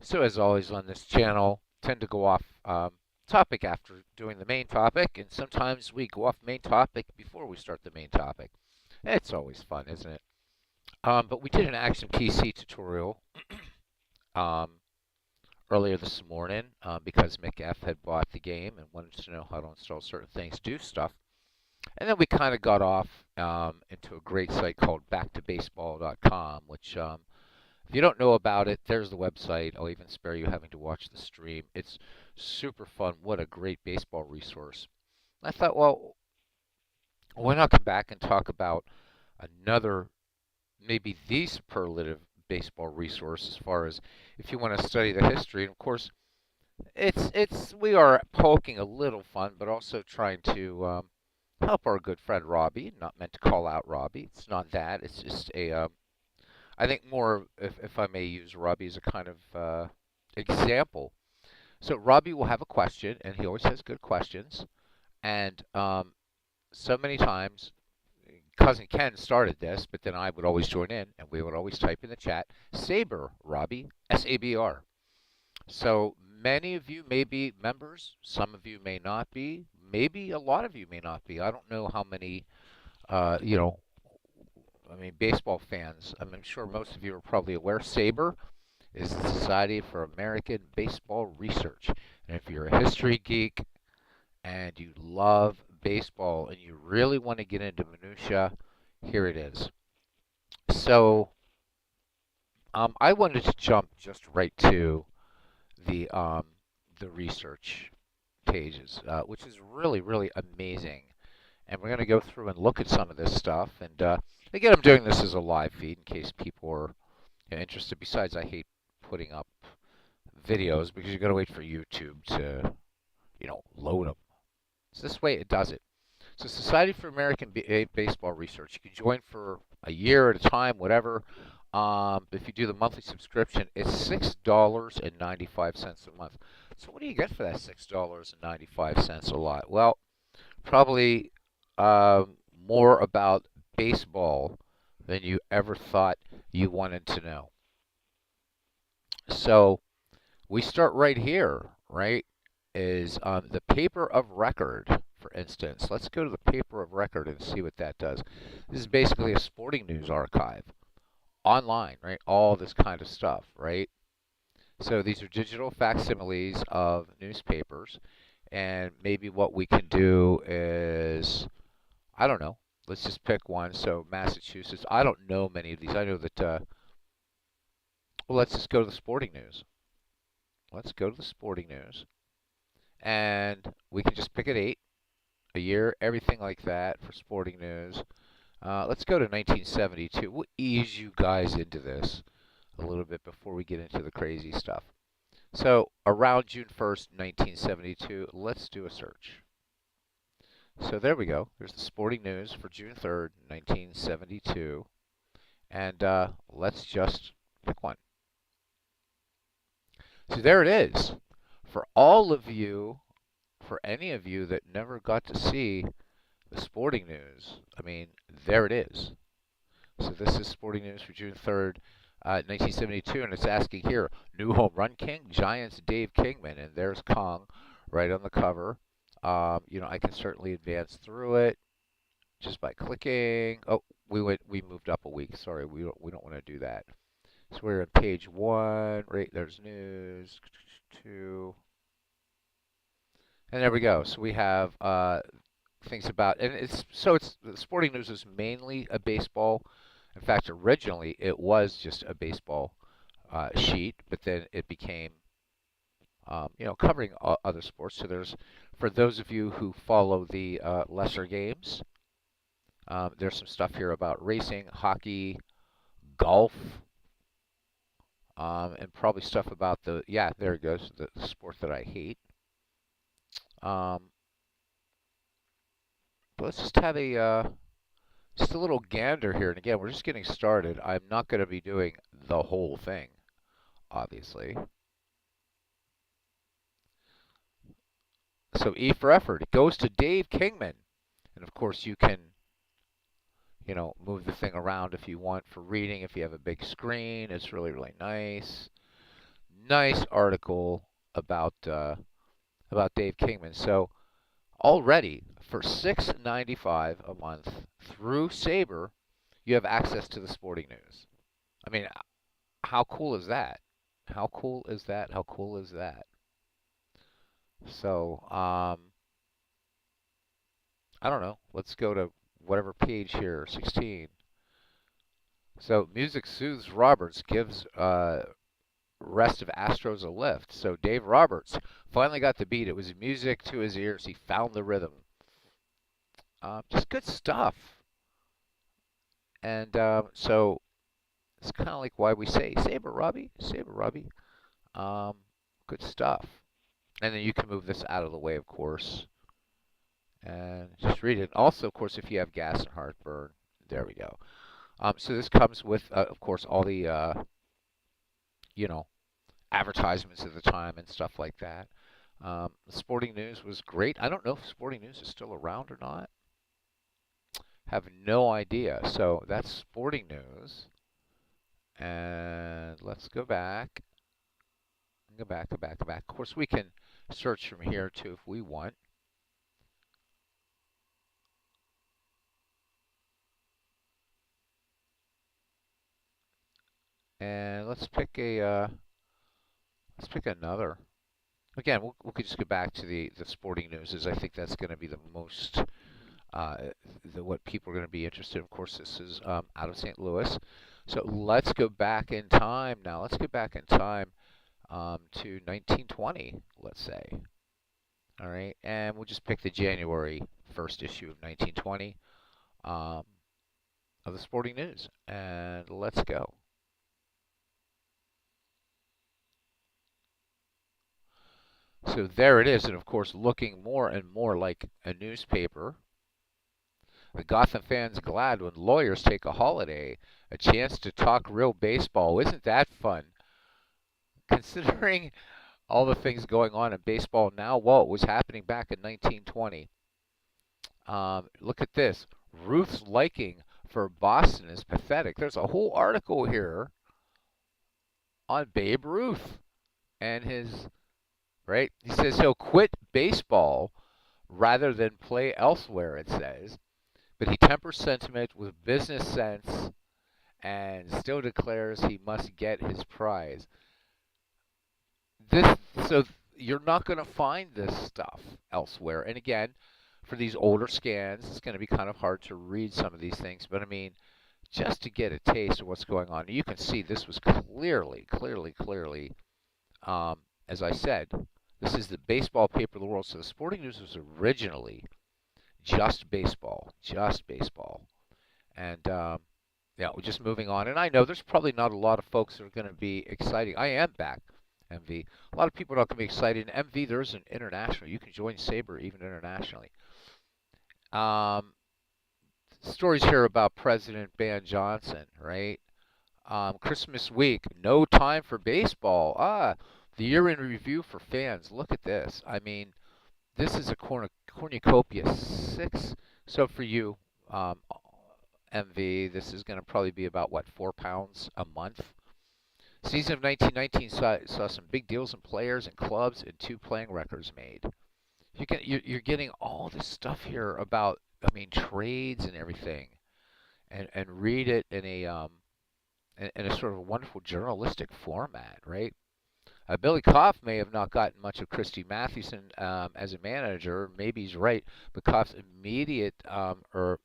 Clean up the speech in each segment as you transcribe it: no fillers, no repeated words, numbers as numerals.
So as always on this channel, tend to go off topic after doing the main topic, and sometimes we go off main topic before we start the main topic. It's always fun, isn't it? But we did an Action PC tutorial um, earlier this morning because Mick F had bought the game and wanted to know how to install certain things, do stuff. And then we kind of got off into a great site called backtobaseball.com, which if you don't know about it, there's the website. I'll even spare you having to watch the stream. It's super fun. What a great baseball resource. I thought, well, why not come back and talk about another, maybe the superlative baseball resource as far as if you want to study the history. And of course, it's we are poking a little fun, but also trying to help our good friend Robbie. Not meant to call out Robbie. It's not that. It's just a I think more, if I may use Robbie as a kind of example. So Robbie will have a question, and he always has good questions. And so many times, cousin Ken started this, but then I would always join in, and we would always type in the chat, SABR, Robbie, SABR. So many of you may be members, some of you may not be, maybe a lot of you may not be. I don't know how many, you know, I mean, baseball fans. I'm sure most of you are probably aware. SABR is the Society for American Baseball Research. And if you're a history geek and you love baseball and you really want to get into minutia, here it is. So I wanted to jump just right to the um, the research pages, which is really really amazing. And we're going to go through and look at some of this stuff. And again, I'm doing this as a live feed in case people are interested. Besides, I hate putting up videos because you got to wait for YouTube to, load them. So this way it does it. So Society for American Baseball Research. You can join for a year at a time, whatever. If you do the monthly subscription, it's $6.95 a month. So what do you get for that $6.95 a lot? Well, probably more about baseball than you ever thought you wanted to know. So we start right here, right? Is the paper of record, for instance. Let's go to the paper of record and see what that does. This is basically a sporting news archive online, right? All this kind of stuff, right? So these are digital facsimiles of newspapers. And maybe what we can do is, I don't know, let's just pick one. So Massachusetts, I don't know many of these. I know that, well, let's just go to the sporting news. Let's go to the sporting news. And we can just pick at 8 a year, everything like that for sporting news. Let's go to 1972. We'll ease you guys into this a little bit before we get into the crazy stuff. So around June 1st, 1972, let's do a search. So there we go. There's the sporting news for June 3rd, 1972. And let's just pick one. So there it is. For all of you, for any of you that never got to see the sporting news, I mean, there it is. So this is sporting news for June 3rd, 1972, and it's asking here, new home run king, Giants Dave Kingman, and there's Kong right on the cover. I can certainly advance through it just by clicking. Oh, we moved up a week. Sorry, we don't want to do that. So we're on page 1. Right there's news 2, and there we go. So we have things about, and it's the sporting news is mainly a baseball. In fact, originally it was just a baseball sheet, but then it became, covering other sports. So for those of you who follow the lesser games, there's some stuff here about racing, hockey, golf, and probably stuff about there it goes, the sport that I hate. But let's just have just a little gander here. And again, we're just getting started. I'm not going to be doing the whole thing, obviously. So E for effort. It goes to Dave Kingman. And of course, you can, move the thing around if you want for reading. If you have a big screen, it's really, really nice. Nice article about Dave Kingman. So already for $6.95 a month through SABR, you have access to the sporting news. I mean, how cool is that? How cool is that? How cool is that? So, I don't know. Let's go to whatever page here, 16. So, music soothes Roberts, gives rest of Astros a lift. So, Dave Roberts finally got the beat. It was music to his ears. He found the rhythm. Just good stuff. And so, it's kind of like why we say, Saber Robbie, Saber Robbie. Um, Good stuff. And then you can move this out of the way, of course, and just read it. Also, of course, if you have gas and heartburn, there we go. So this comes with, of course, all the, you know, advertisements at the time and stuff like that. Sporting News was great. I don't know if Sporting News is still around or not. Have no idea. So that's Sporting News. And let's go back. Go back, go back, go back. Of course, we can search from here too if we want. And let's pick another. Again, we could just go back to the sporting news, as I think that's going to be the most uh, what people are going to be interested in. Of course, this is out of St. Louis. So let's go back in time now. Let's go back in time to 1920, let's say. All right, and we'll just pick the January 1st issue of 1920 um, of the Sporting News, and let's go. So there it is, and of course, looking more and more like a newspaper. The Gotham fans glad when lawyers take a holiday, a chance to talk real baseball. Isn't that fun? Considering all the things going on in baseball now, what was happening back in 1920. Look at this. Ruth's liking for Boston is pathetic. There's a whole article here on Babe Ruth and his, right? He says he'll quit baseball rather than play elsewhere, it says. But he tempers sentiment with business sense and still declares he must get his prize. This so you're not going to find this stuff elsewhere. And again, for these older scans, it's going to be kind of hard to read some of these things. But I mean, just to get a taste of what's going on, you can see this was clearly, as I said, this is the baseball paper of the world. So the Sporting News was originally just baseball. And yeah, we're just moving on. And I know there's probably not a lot of folks that are going to be excited. I am back, MV. A lot of people are not going to be excited. In MV, there's an international. You can join SABR even internationally. Um, Stories here about President Ban Johnson, right? Christmas week, no time for baseball. The year in review for fans. Look at this. I mean, this is a cornucopia 6. So for you, MV, this is going to probably be about, what, 4 pounds a month? Season of 1919 saw some big deals in players and clubs and 2 playing records made. You're getting all this stuff here about, I mean, trades and everything, and read it in a sort of wonderful journalistic format, right? Billy Koff may have not gotten much of Christy Mathewson as a manager. Maybe he's right, but Koff's or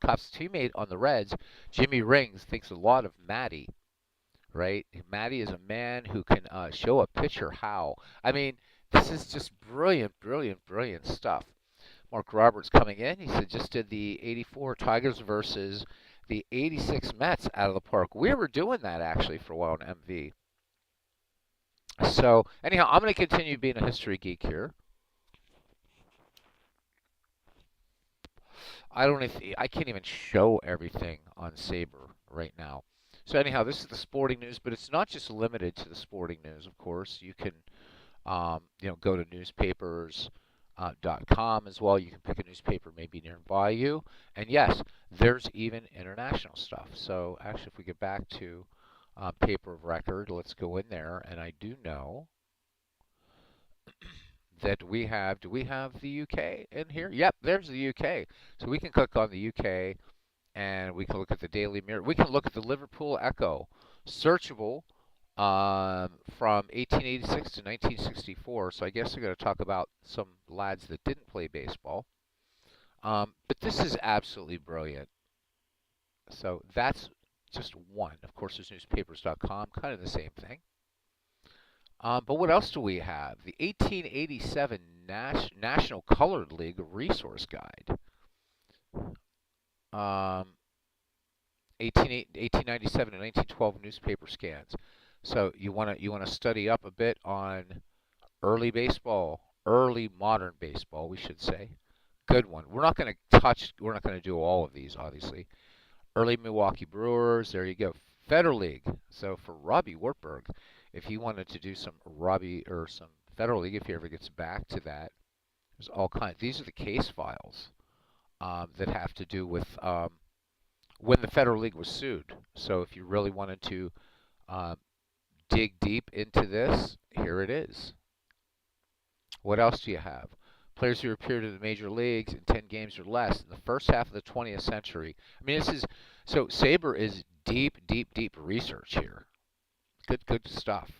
Koff's teammate on the Reds, Jimmy Rings, thinks a lot of Matty, right? Matty is a man who can show a pitcher how. I mean, this is just brilliant stuff. Mark Roberts coming in. He said just did the 84 Tigers versus the 86 Mets out of the park. We were doing that actually for a while in MV. So anyhow, I'm going to continue being a history geek here. I can't even show everything on SABR right now. So anyhow, this is the sporting news, but it's not just limited to the sporting news. Of course, you can go to newspapers.com as well. You can pick a newspaper maybe nearby you, and yes, there's even international stuff. So actually, if we get back to paper of record. Let's go in there, and I do know that we have, do we have the UK in here? Yep, there's the UK. So we can click on the UK and we can look at the Daily Mirror. We can look at the Liverpool Echo, searchable from 1886 to 1964. So I guess we're going to talk about some lads that didn't play baseball. But this is absolutely brilliant. So that's just one. Of course, there's newspapers.com, kind of the same thing. But what else do we have? The 1887 National Colored League Resource Guide. 1897 and 1912 newspaper scans. So you want to study up a bit on early baseball, early modern baseball, we should say. Good one. We're not going to do all of these, obviously. Early Milwaukee Brewers, there you go. Federal League. So for Robbie Wartburg, if he wanted to do some some Federal League, if he ever gets back to that, there's all kinds. These are the case files that have to do with when the Federal League was sued. So if you really wanted to dig deep into this, here it is. What else do you have? Players who appeared in the major leagues in 10 games or less in the first half of the 20th century. I mean, so SABR is deep research here. Good stuff.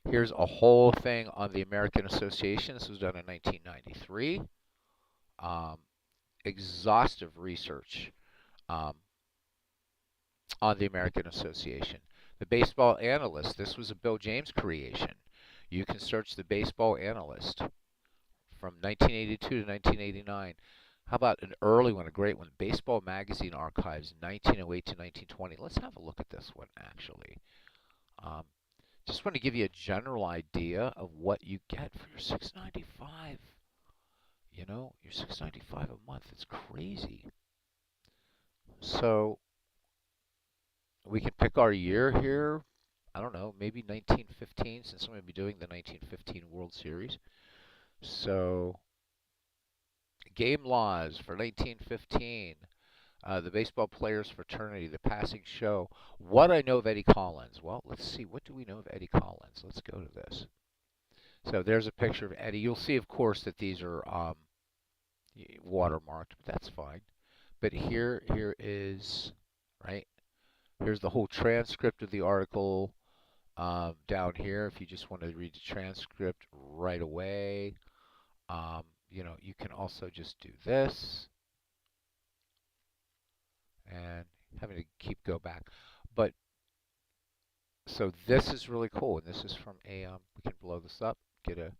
Here's a whole thing on the American Association. This was done in 1993. Exhaustive research on the American Association. The Baseball Analyst. This was a Bill James creation. You can search the Baseball Analyst from 1982 to 1989. How about an early one, a great one? Baseball Magazine Archives, 1908 to 1920. Let's have a look at this one, actually. Just want to give you a general idea of what you get for your $6.95. You know, your $6.95 a month. It's crazy. So we can pick our year here. I don't know, maybe 1915, since I'm going to be doing the 1915 World Series. So, game laws for 1915. The Baseball Players Fraternity, the passing show. What I know of Eddie Collins. Well, let's see. What do we know of Eddie Collins? Let's go to this. So there's a picture of Eddie. You'll see, of course, that these are watermarked, but that's fine. But here is, right? Here's the whole transcript of the article down here. If you just want to read the transcript right away, you know, you can also just do this. And having to go back. But so this is really cool, and this is from a we can blow this up, get a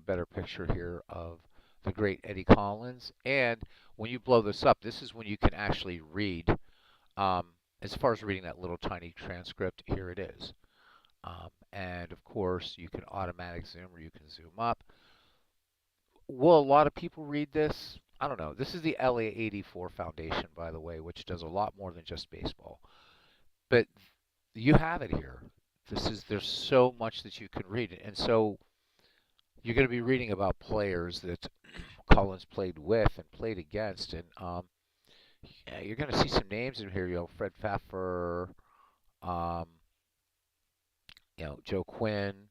better picture here of the great Eddie Collins. And when you blow this up, this is when you can actually read. As far as reading that little tiny transcript, here it is. And of course, you can automatic zoom or you can zoom up. Will a lot of people read this? I don't know. This is the LA84 Foundation, by the way, which does a lot more than just baseball. But you have it here. There's so much that you can read. And so you're going to be reading about players that Collins played with and played against. And yeah, you're going to see some names in here. You know, Fred Pfeffer, you know, Joe Quinn.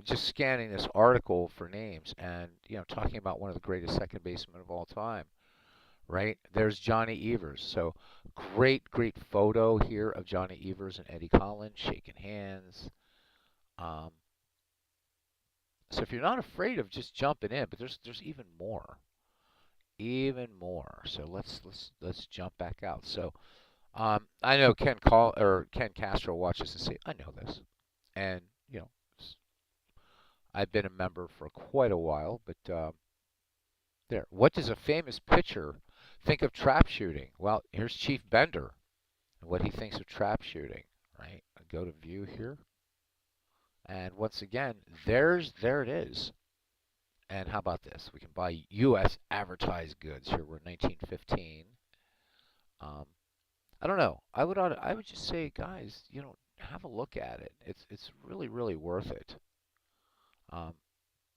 Just scanning this article for names and, you know, talking about one of the greatest second basemen of all time, right? There's Johnny Evers. So great photo here of Johnny Evers and Eddie Collins shaking hands. So if you're not afraid of just jumping in, but there's even more. So let's jump back out. So I know Ken Castro watches and say, I know this. And, you know, I've been a member for quite a while, but there. What does a famous pitcher think of trap shooting? Well, here's Chief Bender and what he thinks of trap shooting, right? I go to view here. And once again, there it is. And how about this? We can buy U.S. advertised goods. Here we're in 1915. I don't know. I would just say, guys, you know, have a look at it. It's really worth it.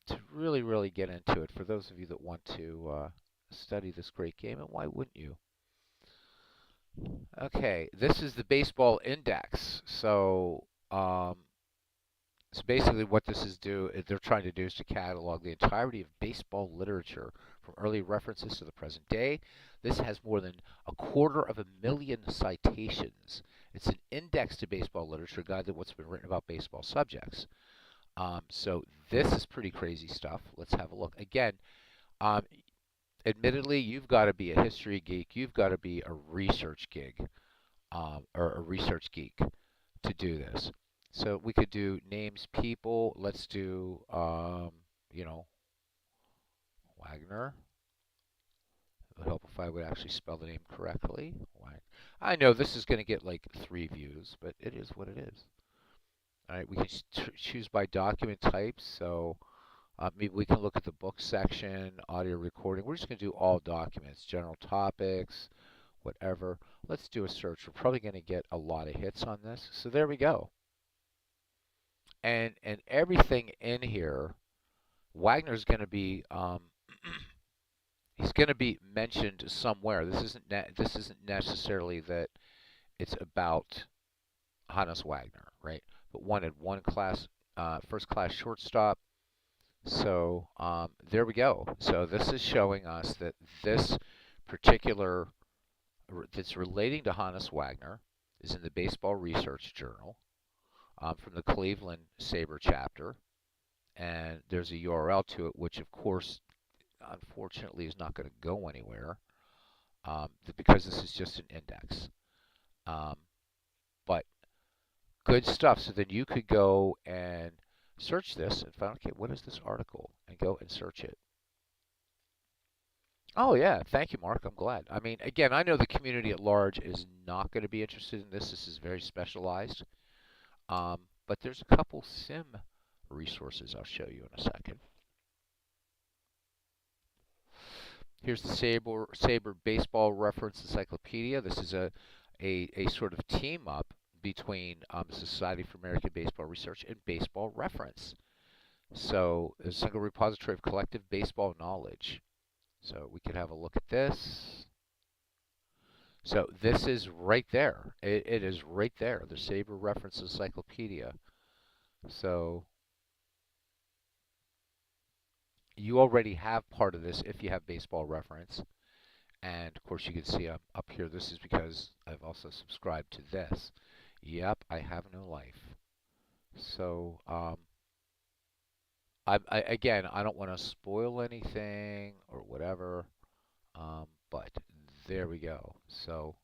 To really get into it for those of you that want to study this great game, and why wouldn't you? Okay, this is the baseball index. So basically what this is they're trying to do is to catalog the entirety of baseball literature from early references to the present day. This has more than 250,000 citations. It's an index to baseball literature guide to what's been written about baseball subjects. So this is pretty crazy stuff. Let's have a look. Again, um, admittedly, you've got to be a history geek. You've got to be a research gig or a research geek to do this. So we could do names, people. Let's do, you know, Wagner. It would help if I would actually spell the name correctly. I know this is going to get like 3 views, but it is what it is. All right, we can choose by document type. So maybe we can look at the book section, audio recording. We're just going to do all documents, general topics, whatever. Let's do a search. We're probably going to get a lot of hits on this. So there we go. And everything in here, Wagner's going to be he's going to be mentioned somewhere. This isn't necessarily that it's about Hannes Wagner, right? But wanted one class, first class shortstop. So there we go. So this is showing us that this particular that's relating to Hannes Wagner is in the Baseball Research Journal from the Cleveland SABR chapter. And there's a URL to it, which of course, unfortunately, is not going to go anywhere because this is just an index. Um, but good stuff. So then you could go and search this and find, okay, what is this article? And go and search it. Oh, yeah. Thank you, Mark. I'm glad. I mean, again, I know the community at large is not going to be interested in this. This is very specialized. But there's a couple sim resources I'll show you in a second. Here's the SABR Baseball Reference Encyclopedia. This is a sort of team up between the Society for American Baseball Research and Baseball Reference. So a single repository of collective baseball knowledge. So we could have a look at this. So this is right there. It is right there, the SABR Reference Encyclopedia. So you already have part of this if you have baseball reference. And of course you can see up here, this is because I've also subscribed to this. Yep, I have no life. So again, I don't want to spoil anything or whatever, but there we go. So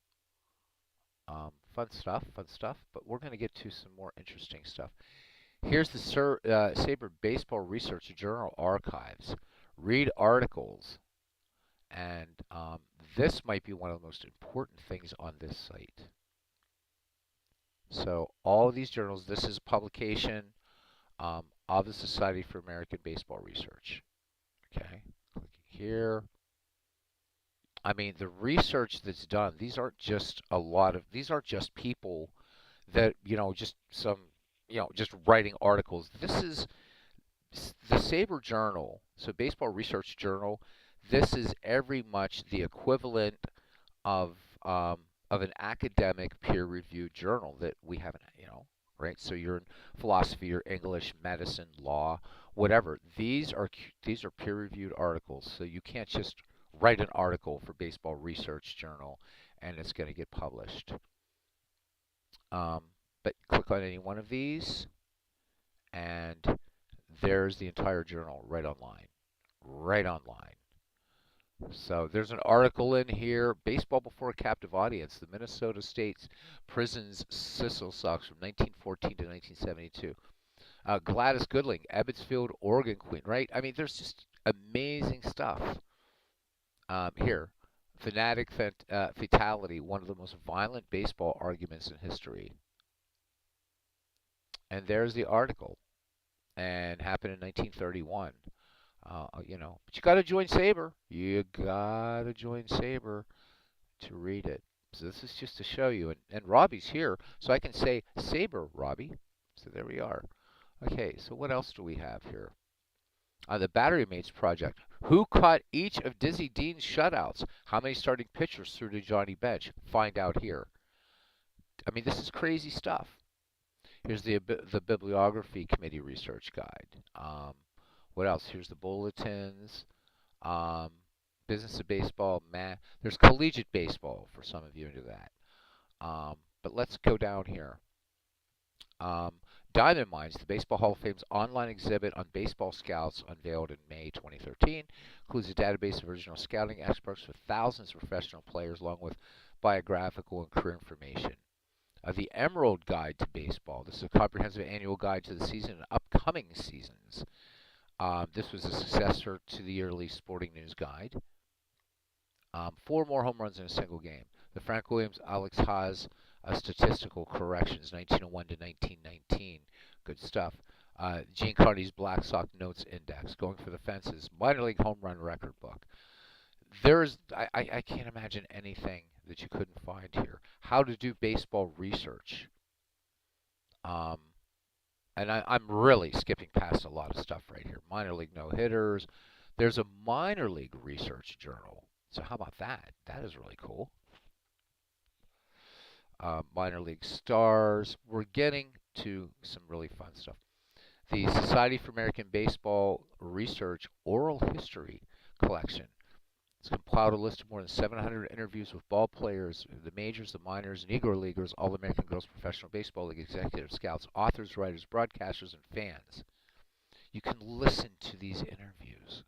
fun stuff, fun stuff. But we're going to get to some more interesting stuff. Here's the SABR Baseball Research Journal archives. Read articles. And this might be one of the most important things on this site. So all of these journals, this is a publication of the Society for American Baseball Research. Okay, clicking here. I mean, the research that's done, these aren't just people that, just some, just writing articles. This is the SABR Journal, so Baseball Research Journal. This is very much the equivalent of um, of an academic peer-reviewed journal that we haven't, right? So you're in philosophy or English, medicine, law, whatever. These are peer-reviewed articles, so you can't just write an article for Baseball Research Journal and it's going to get published. But click on any one of these, and there's the entire journal right online, right online. So there's an article in here, Baseball Before a Captive Audience, the Minnesota State Prisons Sissel Sox from 1914 to 1972. Gladys Goodling, Ebbetsfield, Oregon Queen, right? I mean, there's just amazing stuff here. Fanatic Fatality, one of the most violent baseball arguments in history. And there's the article, and happened in 1931. But you got to join SABR. You got to join SABR to read it. So this is just to show you. And Robbie's here, so I can say SABR, Robbie. So there we are. Okay, so what else do we have here? On the Battery Mates project, who caught each of Dizzy Dean's shutouts? How many starting pitchers threw to Johnny Bench? Find out here. I mean, this is crazy stuff. Here's the bibliography committee research guide. What else? Here's the bulletins. Um, business of baseball, math. There's collegiate baseball for some of you into that. But let's go down here. Um, Diamond Mines, the Baseball Hall of Fame's online exhibit on baseball scouts, unveiled in May 2013, includes a database of original scouting experts with thousands of professional players, along with biographical and career information. The Emerald Guide to Baseball. This is a comprehensive annual guide to the season and upcoming seasons. This was a successor to the yearly Sporting News Guide. 4 more home runs in a single game. The Frank Williams Alex Haas statistical corrections, 1901 to 1919. Good stuff. Gene Carney's Black Sox Notes Index, going for the fences. Minor league home run record book. I can't imagine anything that you couldn't find here. How to do baseball research. Um, and I'm really skipping past a lot of stuff right here. Minor league no hitters. There's a minor league research journal. So how about that? That is really cool. Minor league stars. We're getting to some really fun stuff. The Society for American Baseball Research Oral History Collection. It's compiled a list of more than 700 interviews with ball players, the majors, the minors, Negro Leaguers, All-American Girls Professional Baseball League executives, scouts, authors, writers, broadcasters, and fans. You can listen to these interviews.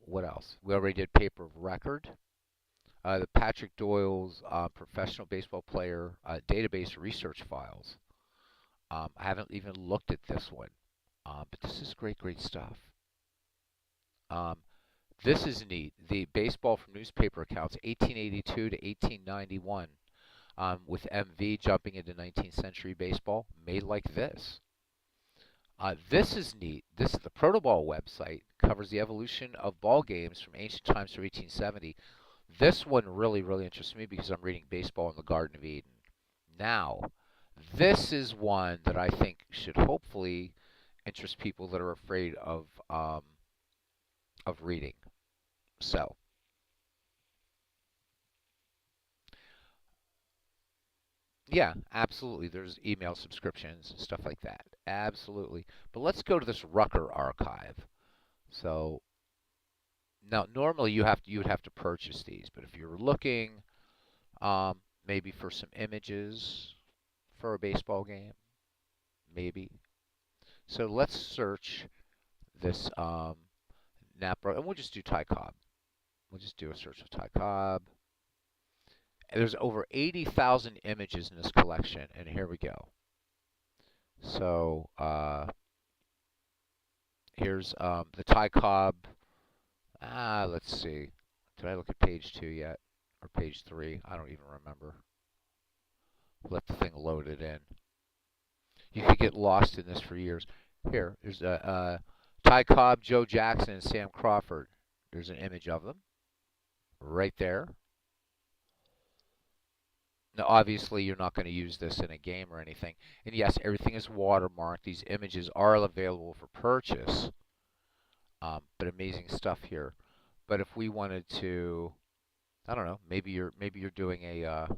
What else? We already did paper of record. The Patrick Doyle's professional baseball player database research files. I haven't even looked at this one, but this is great, great stuff. Um, This is neat. The baseball from newspaper accounts, 1882 to 1891, with MV jumping into 19th century baseball, made like this. This is neat. This is the Protoball website. Covers the evolution of ball games from ancient times through 1870. This one really, really interests me because I'm reading Baseball in the Garden of Eden. Now, this is one that I think should hopefully interest people that are afraid of reading. So, yeah, absolutely. There's email subscriptions and stuff like that. Absolutely. But let's go to this Rucker archive. So now, normally you would have to purchase these, but if you're looking maybe for some images for a baseball game, maybe. So let's search this Napa, and we'll just do Ty Cobb. We'll just do a search of Ty Cobb. And there's over 80,000 images in this collection, and here we go. So here's the Ty Cobb. Let's see. Did I look at page 2 yet? Or page 3? I don't even remember. Let the thing load it in. You could get lost in this for years. Here, there's Ty Cobb, Joe Jackson, and Sam Crawford. There's an image of them right there. Now, obviously, you're not going to use this in a game or anything. And yes, everything is watermarked. These images are available for purchase. But amazing stuff here. But if we wanted to, I don't know, maybe you're doing a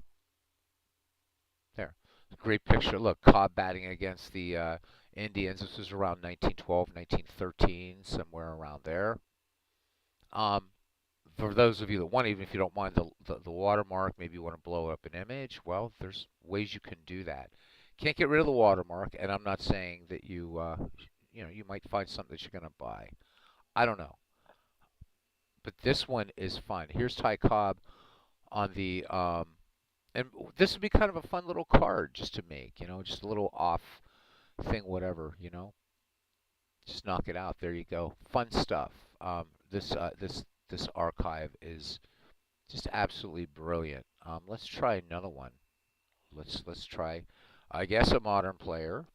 there, great picture. Look, Cobb batting against the Indians. This was around 1912, 1913, somewhere around there. For those of you that want, even if you don't mind the watermark, maybe you want to blow up an image. Well, there's ways you can do that. Can't get rid of the watermark, and I'm not saying that you might find something that you're going to buy. I don't know. But this one is fun. Here's Ty Cobb on the, and this would be kind of a fun little card just to make, just a little off thing, whatever. Just knock it out. There you go. Fun stuff. This archive is just absolutely brilliant. Let's try another one. Let's try, I guess, a modern player.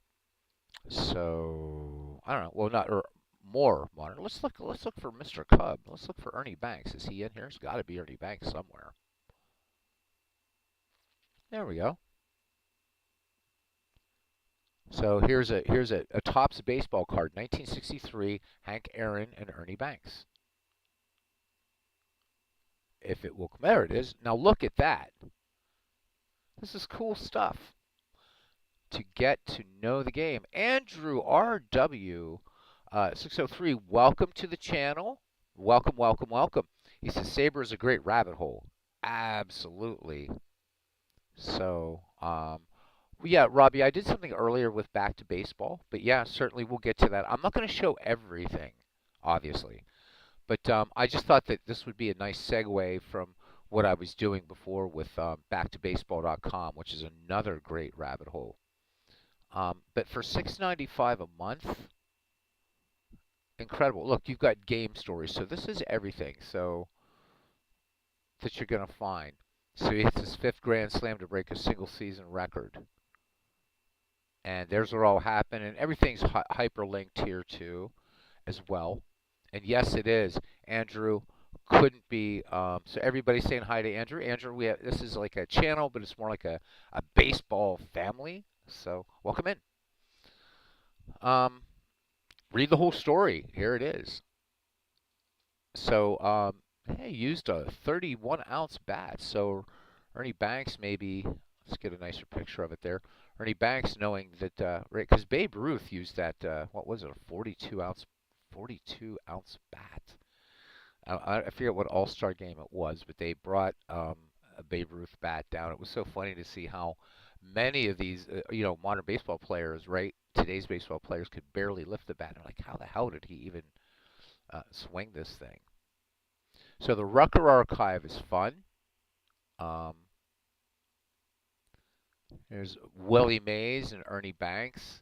So I don't know. Well, not or more modern. Let's look. Let's look for Mr. Cub. Let's look for Ernie Banks. Is he in here? There's got to be Ernie Banks somewhere. There we go. So here's a Topps baseball card, 1963, Hank Aaron and Ernie Banks. If it will, there it is. Now look at that. This is cool stuff to get to know the game. Andrew RW 603, welcome to the channel. Welcome, welcome, welcome. He says SABR is a great rabbit hole. Absolutely. So, yeah, Robbie, I did something earlier with back to baseball, but yeah, certainly we'll get to that. I'm not going to show everything, obviously, but I just thought that this would be a nice segue from what I was doing before with backtobaseball.com, which is another great rabbit hole. But for $6.95 a month, incredible. Look, you've got game stories, so this is everything. So that you're going to find. So he hits his fifth grand slam to break a single season record. And there's where all happened, and everything's hyperlinked here too, as well. And yes, it is. Andrew couldn't be. So everybody's saying hi to Andrew. Andrew, this is like a channel, but it's more like a baseball family. So welcome in. Um, Read the whole story. Here it is. So hey, used a 31-ounce bat. So Ernie Banks maybe. Let's get a nicer picture of it there. Ernie Banks knowing that, right, because Babe Ruth used that, what was it, a 42-ounce bat. I forget what All-Star game it was, but they brought a Babe Ruth bat down. It was so funny to see how many of these, modern baseball players, right, today's baseball players could barely lift the bat. They're like, how the hell did he even swing this thing? So the Rucker Archive is fun. Um, There's Willie Mays and Ernie Banks.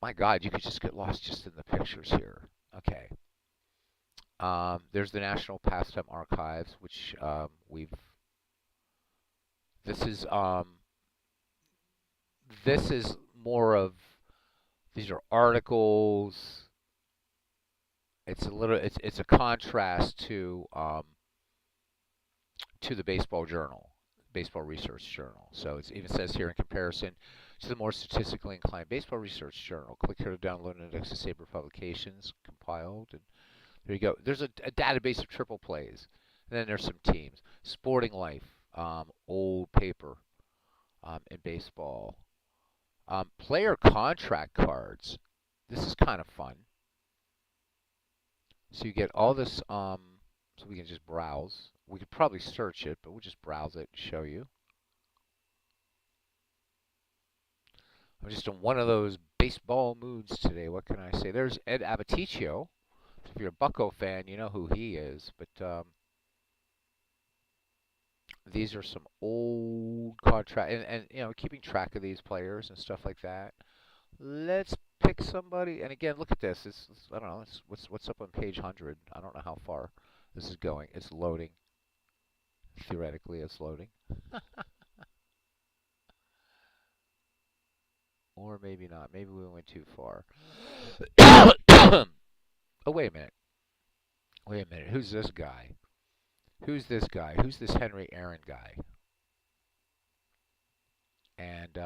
My God, you could just get lost just in the pictures here. Okay. There's the National Pastime Archives, which we've. This is this is more of. These are articles. It's a little. It's a contrast to the Baseball Journal, Baseball Research Journal. So it even says here in comparison to the more statistically inclined Baseball Research Journal. Click here to download an index of SABR publications compiled, and there you go. There's a database of triple plays. And then there's some teams. Sporting Life, old paper in baseball. Player contract cards. This is kind of fun. So you get all this, so we can just browse. We could probably search it, but we'll just browse it and show you. I'm just in one of those baseball moods today. What can I say? There's Ed Abbaticchio. If you're a Bucco fan, you know who he is. But these are some old contract, and keeping track of these players and stuff like that. Let's pick somebody. And again, look at this. I don't know. What's up on page 100? I don't know how far this is going. It's loading. Theoretically, it's loading. Or maybe not. Maybe we went too far. Oh, wait a minute. Wait a minute. Who's this guy? Who's this guy? Who's this Henry Aaron guy? And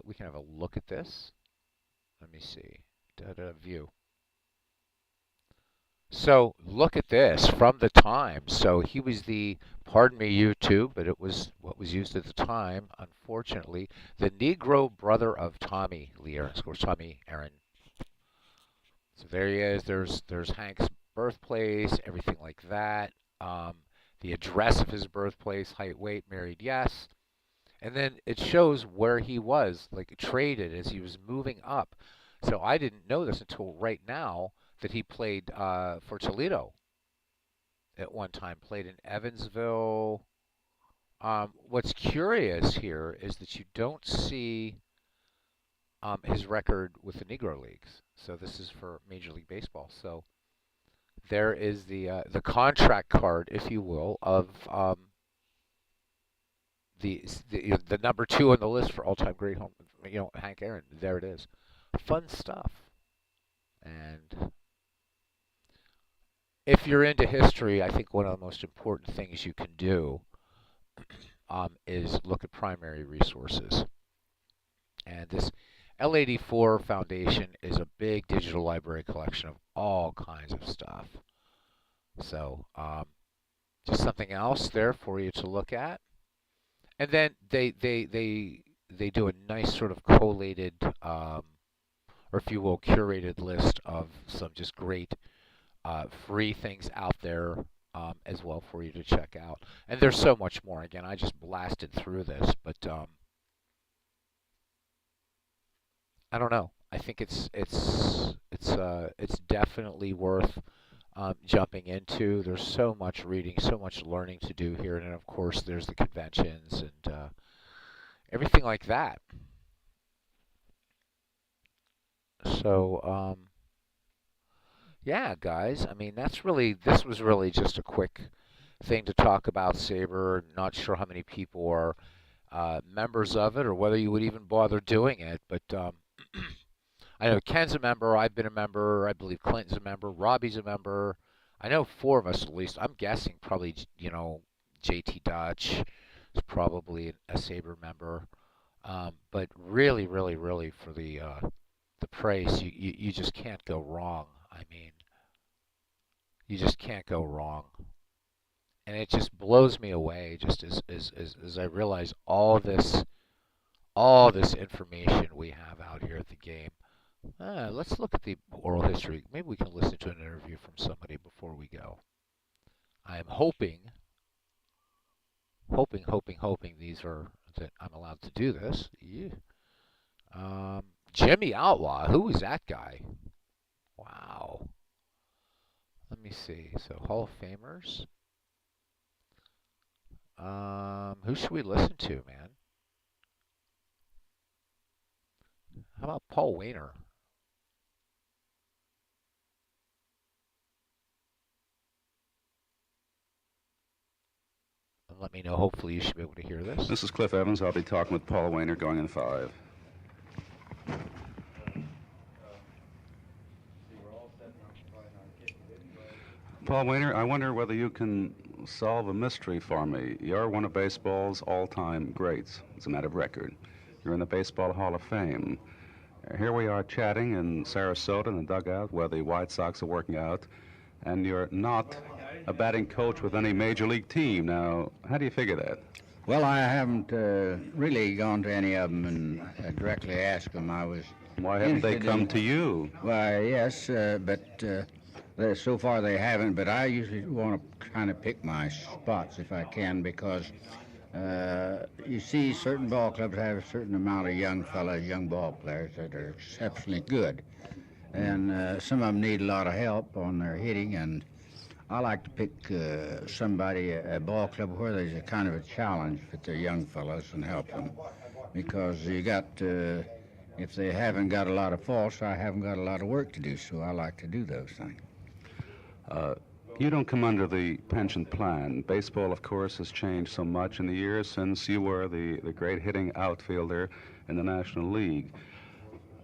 we can have a look at this. Let me see. View. So look at this from the time. So he was pardon me, YouTube, but it was what was used at the time, unfortunately, the Negro brother of Tommy Lee Aaron. Of course, Tommy Aaron. So there he is. There's Hank's birthplace, everything like that. The address of his birthplace, height, weight, married, yes. And then it shows where he was, like traded as he was moving up. So I didn't know this until right now that he played for Toledo at one time, played in Evansville. What's curious here is that you don't see his record with the Negro Leagues. So this is for Major League Baseball. So there is the contract card, if you will, of the number 2 on the list for all-time great home, Hank Aaron. There it is. Fun stuff. And if you're into history, I think one of the most important things you can do is look at primary resources. And this L84 Foundation is a big digital library collection of all kinds of stuff. So just something else there for you to look at. And then they do a nice sort of collated, or if you will, curated list of some just great free things out there as well for you to check out. And there's so much more. Again, I just blasted through this, but I don't know. I think it's definitely worth jumping into. There's so much reading, so much learning to do here, and then of course there's the conventions and everything like that. So yeah, guys. I mean, this was really just a quick thing to talk about SABR. Not sure how many people are members of it or whether you would even bother doing it, but I know Ken's a member, I've been a member, I believe Clinton's a member, Robbie's a member. I know four of us at least. I'm guessing probably, JT Dutch is probably a SABR member. But really, really, really for the price, you just can't go wrong. I mean, you just can't go wrong. And it just blows me away just as I realize all this information we have out here at the game. Let's look at the oral history. Maybe we can listen to an interview from somebody before we go. I am hoping these are that I'm allowed to do this. Yeah. Jimmy Outlaw, who is that guy? Wow. Let me see. So Hall of Famers. Who should we listen to, man? How about Paul Wainer? And let me know. Hopefully you should be able to hear this. This is Cliff Evans. I'll be talking with Paul Wainer going in 5. Paul Wainer, I wonder whether you can solve a mystery for me. You're one of baseball's all-time greats. It's a matter of record. You're in the Baseball Hall of Fame. Here we are chatting in Sarasota in the dugout where the White Sox are working out, and you're not a batting coach with any major league team. Now, how do you figure that? Well, I haven't really gone to any of them and directly asked them. Why haven't they come to you? Well, yes, but so far they haven't. But I usually want to kind of pick my spots if I can, because you see certain ball clubs have a certain amount of young fellas, young ball players that are exceptionally good. And some of them need a lot of help on their hitting, and I like to pick somebody, a ball club where there's a kind of a challenge with their young fellas and help them. Because you got, if they haven't got a lot of faults, I haven't got a lot of work to do, so I like to do those things. You don't come under the pension plan. Baseball, of course, has changed so much in the years since you were the great hitting outfielder in the National League.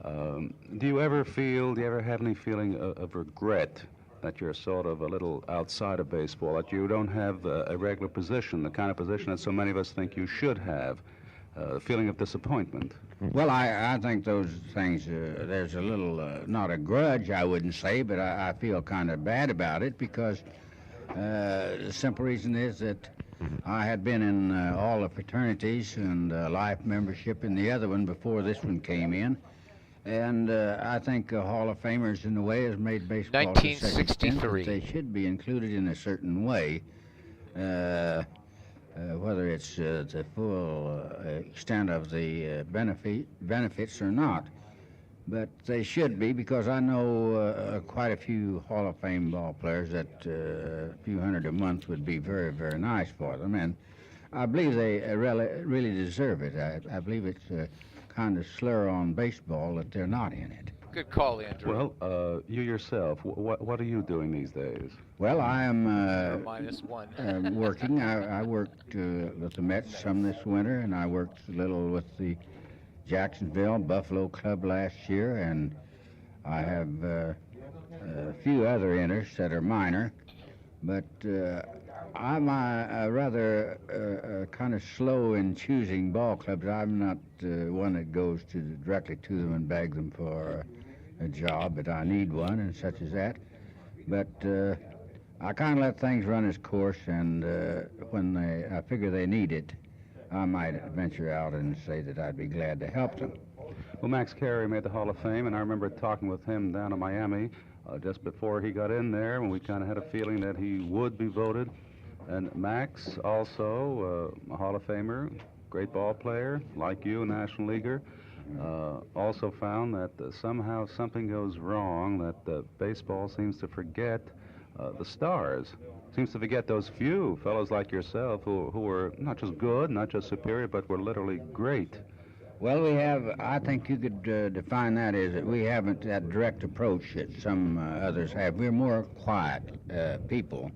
Do you ever have any feeling of regret that you're sort of a little outside of baseball, that you don't have a regular position, the kind of position that so many of us think you should have, a feeling of disappointment? Well, I think those things, there's a little, not a grudge, I wouldn't say, but I feel kind of bad about it because the simple reason is that I had been in all the fraternities and life membership in the other one before this one came in. And I think Hall of Famers, in a way, has made baseball 1963. They should be included in a certain way, whether it's the full extent of the benefits or not. But they should be, because I know quite a few Hall of Fame ball players that a few hundred a month would be very, very nice for them. And I believe they really deserve it. I believe it's kind of slur on baseball that they're not in it. Good call, Andrew. Well, you yourself, what are you doing these days? Well, I am -1. working. I worked with the Mets some this winter, and I worked a little with the Jacksonville Buffalo Club last year, and I have a few other inners that are minor. But I'm rather kind of slow in choosing ball clubs. I'm not one that goes directly to them and beg them for a job, but I need one and such as that. But I kind of let things run its course, and when I figure they need it, I might venture out and say that I'd be glad to help them. Well, Max Carey made the Hall of Fame, and I remember talking with him down in Miami just before he got in there, and we kind of had a feeling that he would be voted. And Max, also a Hall of Famer, great ball player, like you, a National Leaguer, also found that somehow something goes wrong, that baseball seems to forget the stars. Seems to forget those few fellows like yourself who were not just good, not just superior, but were literally great. Well, we have, I think you could define that as that we haven't that direct approach that some others have. We're more quiet people,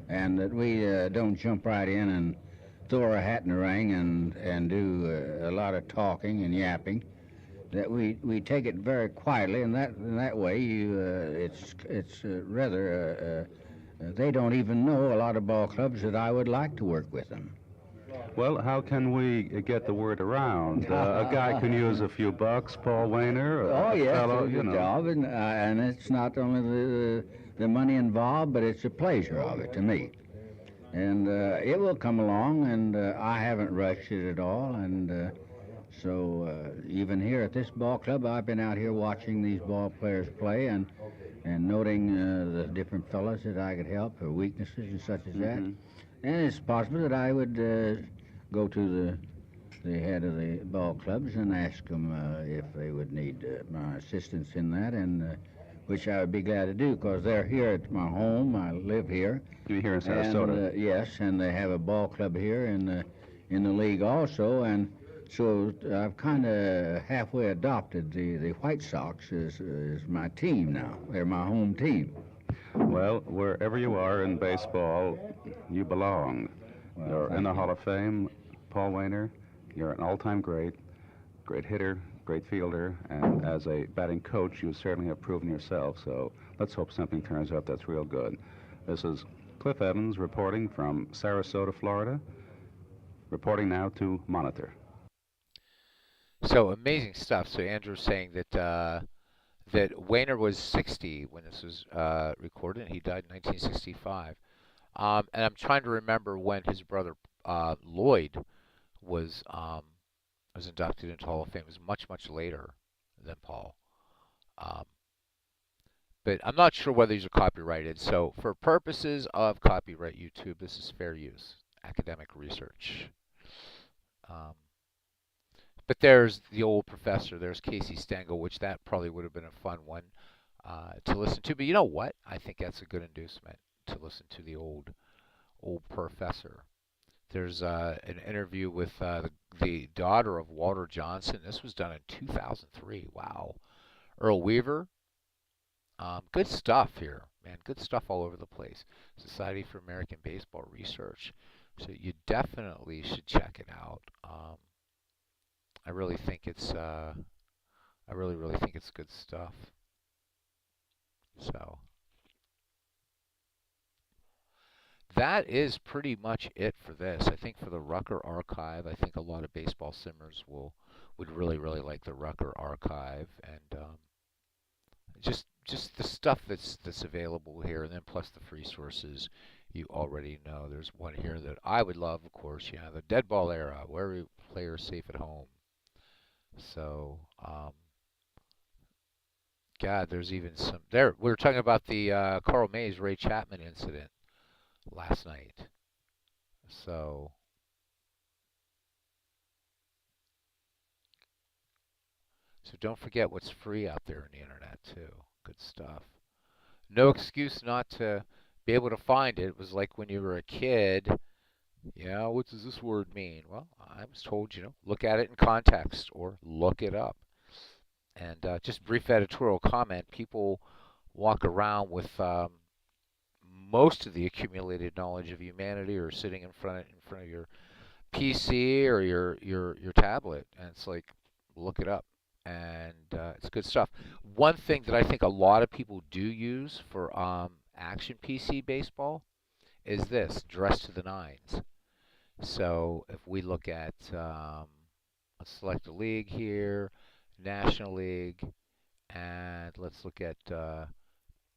and that we don't jump right in and throw our hat in the ring and do a lot of talking and yapping. That we take it very quietly, and that way it's rather they don't even know a lot of ball clubs that I would like to work with them. Well, how can we get the word around? A guy can use a few bucks, Paul Wainer, Oh a yes, fellow, it's you a know. job, and it's not only the money involved, but it's a pleasure of it to me. And it will come along, and I haven't rushed it at all. And so even here at this ball club, I've been out here watching these ball players play and noting the different fellows that I could help, or weaknesses and such as that. Hmm. And it's possible that I would go to the head of the ball clubs and ask them if they would need my assistance in that, and which I would be glad to do because they're here at my home. I live here, You're here in and Sarasota. yes, and they have a ball club here in the league also, and so I've kind of halfway adopted the White Sox as my team now. They're my home team. Well, wherever you are in baseball, you belong. Well, You're in thank the you. Hall of Fame, Paul Wainer. You're an all-time great, great hitter, great fielder, and as a batting coach, you certainly have proven yourself. So let's hope something turns out that's real good. This is Cliff Evans reporting from Sarasota, Florida, reporting now to Monitor. So amazing stuff. So Andrew's saying that Wayner was 60 when this was recorded, and he died in 1965. And I'm trying to remember when his brother Lloyd was um, was inducted into Hall of Fame. It was much later than Paul. Um, but I'm not sure whether these are copyrighted. So for purposes of copyright YouTube, this is fair use, academic research. Um, but there's the old professor. There's Casey Stengel, which that probably would have been a fun one to listen to. But you know what? I think that's a good inducement to listen to the old professor. There's an interview with the daughter of Walter Johnson. This was done in 2003. Wow. Earl Weaver. Good stuff here, man. Good stuff all over the place. Society for American Baseball Research. So you definitely should check it out. I really think I really think it's good stuff. So that is pretty much it for this. I think for the Rucker Archive, I think a lot of baseball simmers would really like the Rucker Archive, and just the stuff that's available here, and then plus the free sources you already know. There's one here that I would love, of course. Yeah, the dead ball era, where every player is safe at home. So, God, there's even some there. We were talking about the Carl Mays Ray Chapman incident last night. So, so don't forget what's free out there on the internet too. Good stuff. No excuse not to be able to find it. It was like when you were a kid. Yeah, what does this word mean? Well, I was told, look at it in context or look it up. And just brief editorial comment: people walk around with most of the accumulated knowledge of humanity, or sitting in front of your PC or your tablet, and it's like, look it up, and it's good stuff. One thing that I think a lot of people do use for action PC baseball is this dress to the nines. So if we look at, let's select a league here, National League, and let's look at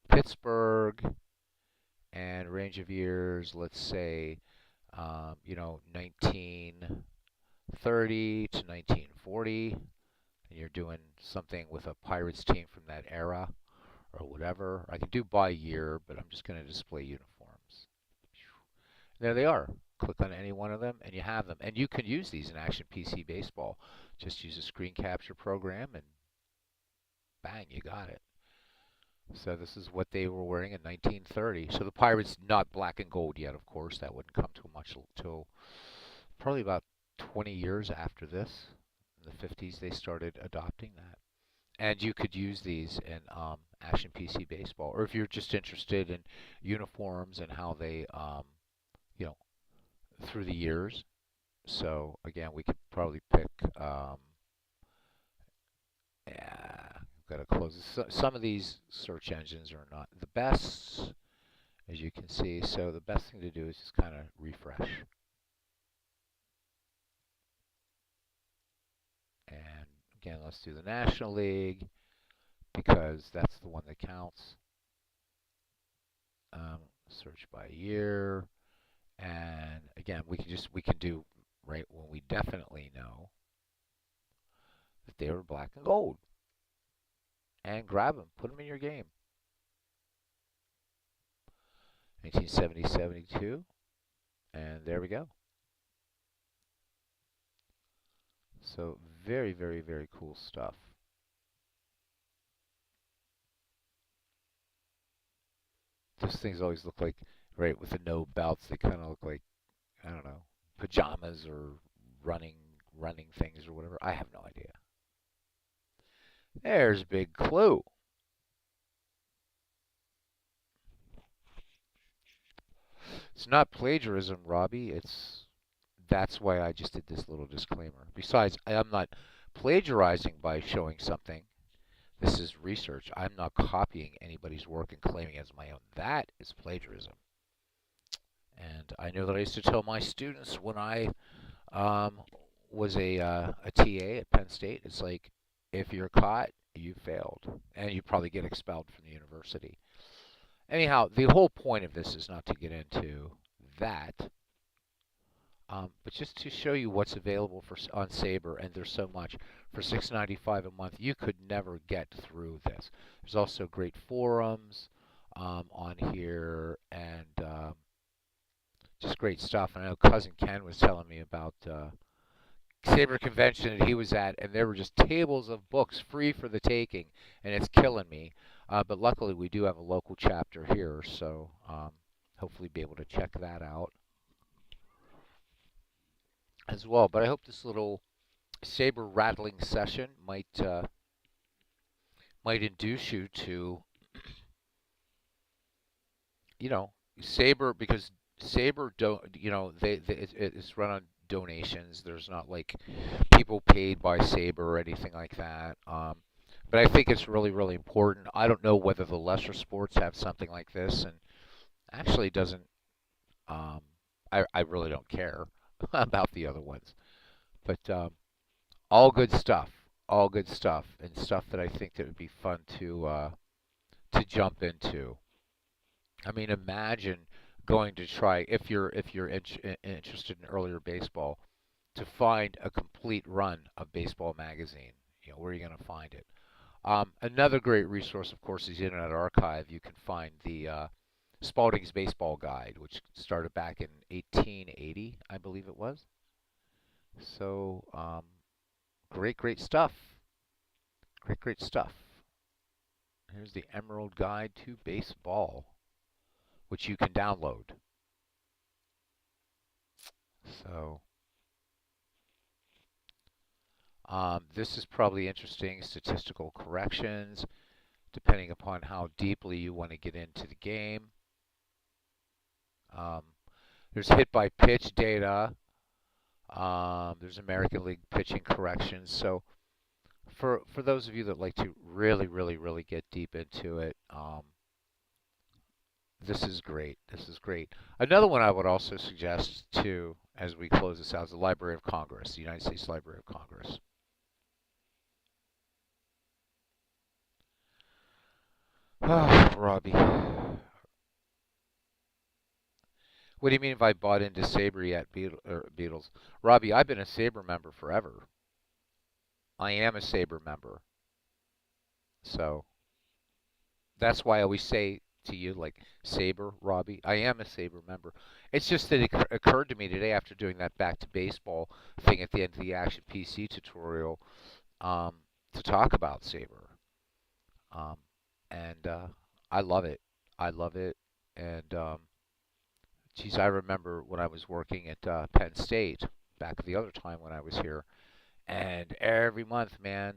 Pittsburgh and range of years, let's say, 1930 to 1940, and you're doing something with a Pirates team from that era or whatever. I can do by year, but I'm just going to display uniforms. There they are. Click on any one of them and you have them. And you can use these in Action PC Baseball. Just use a screen capture program and bang, you got it. So this is what they were wearing in 1930. So the Pirates, not black and gold yet, of course. That wouldn't come too much till probably about 20 years after this. In the 50s, they started adopting that. And you could use these in Action PC Baseball. Or if you're just interested in uniforms and how they, you know, through the years. So again, we could probably pick. Yeah, I've got to close this. Some of these search engines are not the best, as you can see. So the best thing to do is just kind of refresh. And again, let's do the National League because that's the one that counts. Search by year, and again, we can do right when we definitely know that they were black and gold, and grab them, put them in your game. 1970, 72, and there we go. So very, very, very cool stuff. Those things always look like, right, with the no belts, they kind of look like, I don't know, pajamas or running running things or whatever. I have no idea. There's Big Clue. It's not plagiarism, Robbie. That's why I just did this little disclaimer. Besides, I'm not plagiarizing by showing something. This is research. I'm not copying anybody's work and claiming it as my own. That is plagiarism. And I know that I used to tell my students when I um, was a TA at Penn State, it's like, if you're caught, you failed. And you probably get expelled from the university. Anyhow, the whole point of this is not to get into that, but just to show you what's available for on SABR, and there's so much. For $6.95 a month, you could never get through this. There's also great forums on here, and just great stuff. And I know Cousin Ken was telling me about SABR convention that he was at, and there were just tables of books free for the taking, and it's killing me. But luckily, we do have a local chapter here, so hopefully be able to check that out as well. But I hope this little SABR rattling session might induce you to, you know, SABR, because SABR don't, it's run on donations. There's not like people paid by SABR or anything like that. But I think it's really, really important. I don't know whether the lesser sports have something like this, and actually doesn't. Um, I really don't care about the other ones, but all good stuff, all good stuff, and stuff that I think that would be fun to jump into. I mean, imagine going to try, if you're interested in earlier baseball, to find a complete run of Baseball Magazine. Where are you going to find it? Another great resource, of course, is the Internet Archive. You can find the Spalding's Baseball Guide, which started back in 1880, I believe it was. So, great, great stuff. Great, great stuff. Here's the Emerald Guide to Baseball, which you can download. So, this is probably interesting. Statistical corrections, depending upon how deeply you want to get into the game. Um, there's hit by pitch data. There's American League pitching corrections. So for those of you that like to really, really, really get deep into it, This is great. This is great. Another one I would also suggest too, as we close this out, is the Library of Congress, the United States Library of Congress. Oh, Robbie. What do you mean if I bought into Sabre yet, Beatles? Robbie, I've been a Sabre member forever. I am a Sabre member. So that's why I always say to you, like, Sabre, Robbie, I am a Sabre member. It's just that it occurred to me today after doing that back to baseball thing at the end of the Action PC tutorial um, to talk about Sabre. Um, and I love it. I love it. And geez, I remember when I was working at Penn State back the other time when I was here. And every month, man,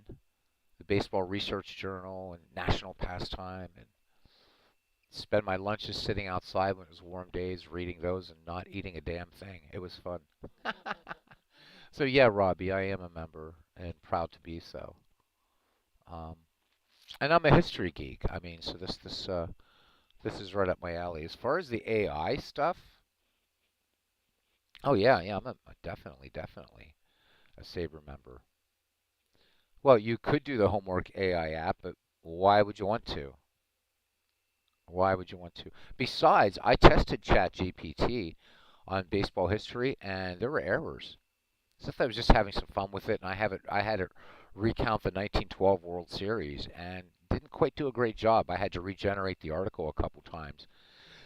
the Baseball Research Journal and National Pastime, and spend my lunches sitting outside when it was warm days reading those and not eating a damn thing. It was fun. So yeah, Robbie, I am a member and proud to be so. Um, and I'm a history geek. I mean, so this is right up my alley. As far as the AI stuff, oh yeah, I'm definitely a Sabre member. Well, you could do the homework AI app, but why would you want to? Why would you want to? Besides, I tested ChatGPT on baseball history, and there were errors. So I was just having some fun with it, and I had it recount the 1912 World Series, and didn't quite do a great job. I had to regenerate the article a couple times.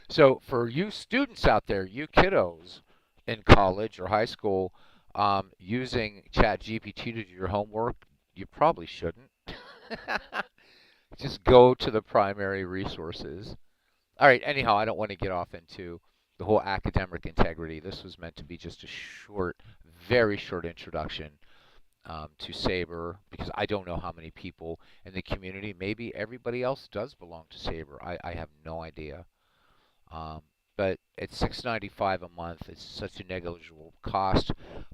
So for you students out there, you kiddos in college or high school, using ChatGPT to do your homework, you probably shouldn't. Just go to the primary resources. All right, anyhow, I don't want to get off into the whole academic integrity. This was meant to be just a short, very short introduction to Sabre because I don't know how many people in the community, maybe everybody else does belong to Sabre. I have no idea. Um, but it's $6.95 a month. It's such a negligible cost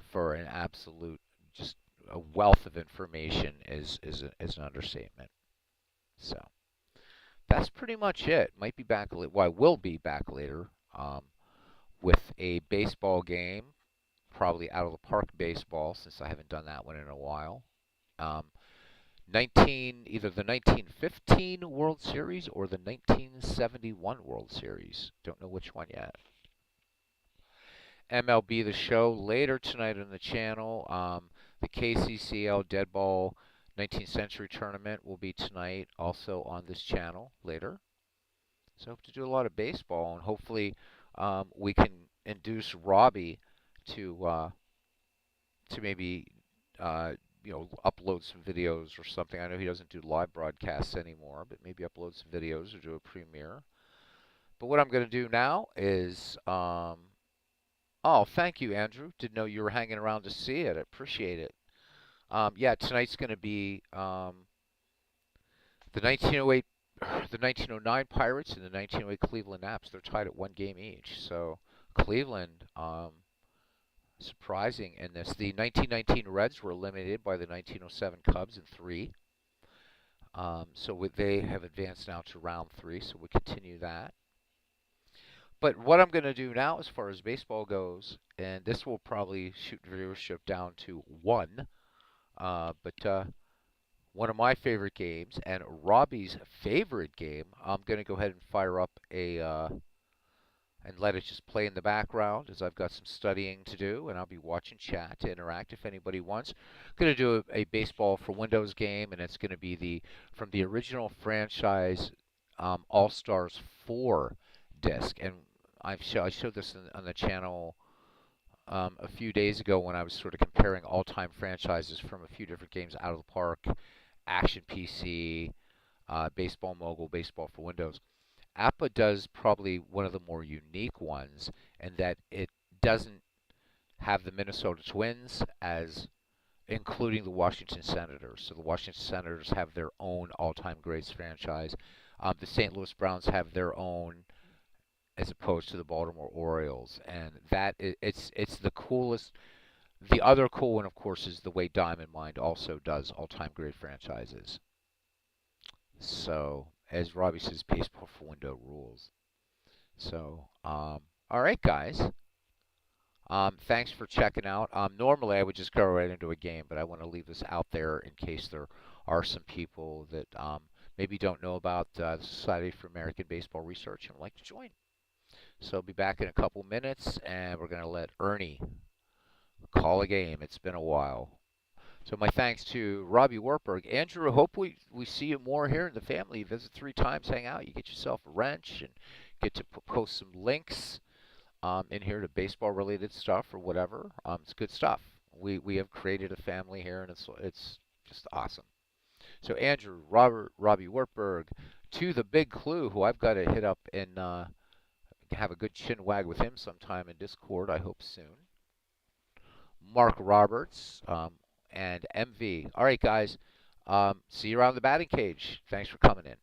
for an absolute, just a wealth of information is an understatement. So that's pretty much it. Might be back. Well, I will be back later with a baseball game, probably out of the park baseball, since I haven't done that one in a while. Um, 19 either the 1915 World Series or the 1971 World Series. Don't know which one yet. MLB The Show later tonight on the channel. The KCCL Dead Ball 19th Century Tournament will be tonight, also on this channel later. So I hope to do a lot of baseball, and hopefully we can induce Robbie to maybe uh, upload some videos or something. I know he doesn't do live broadcasts anymore, but maybe upload some videos or do a premiere. But what I'm going to do now is, oh, thank you, Andrew. Didn't know you were hanging around to see it. I appreciate it. Yeah, tonight's going to be the 1908, the 1909 Pirates and the 1908 Cleveland Naps. They're tied at one game each. So Cleveland, surprising in this. The 1919 Reds were eliminated by the 1907 Cubs in three. So they have advanced now to round three. So we continue that. But what I'm going to do now, as far as baseball goes, and this will probably shoot viewership down to one, but one of my favorite games and Robbie's favorite game, I'm going to go ahead and fire up and let it just play in the background as I've got some studying to do, and I'll be watching chat to interact if anybody wants. I'm going to do a baseball for Windows game, and it's going to be from the original franchise All Stars 4 disc, and I showed this on the channel a few days ago when I was sort of comparing all-time franchises from a few different games out of the park, Action PC, Baseball Mobile, Baseball for Windows. APA does probably one of the more unique ones in that it doesn't have the Minnesota Twins as including the Washington Senators. So the Washington Senators have their own all-time greats franchise. The St. Louis Browns have their own as opposed to the Baltimore Orioles, and it's the coolest. The other cool one, of course, is the way Diamond Mind also does all-time great franchises. So, as Robbie says, baseball for window rules. So, all right, guys. Thanks for checking out. Normally, I would just go right into a game, but I want to leave this out there in case there are some people that maybe don't know about the Society for American Baseball Research and would like to join. So I'll be back in a couple minutes, and we're going to let Ernie call a game. It's been a while. So my thanks to Robbie Wartburg. Andrew, hope we see you more here in the family. You visit 3 times, hang out. You get yourself a wrench and get to post some links in here to baseball related stuff or whatever. It's good stuff. We have created a family here, and it's just awesome. So Andrew, Robbie Wartburg, to the Big Clue, who I've got to hit up and have a good chin wag with him sometime in Discord. I hope soon. Mark Roberts, and MV. All right, guys. See you around the batting cage. Thanks for coming in.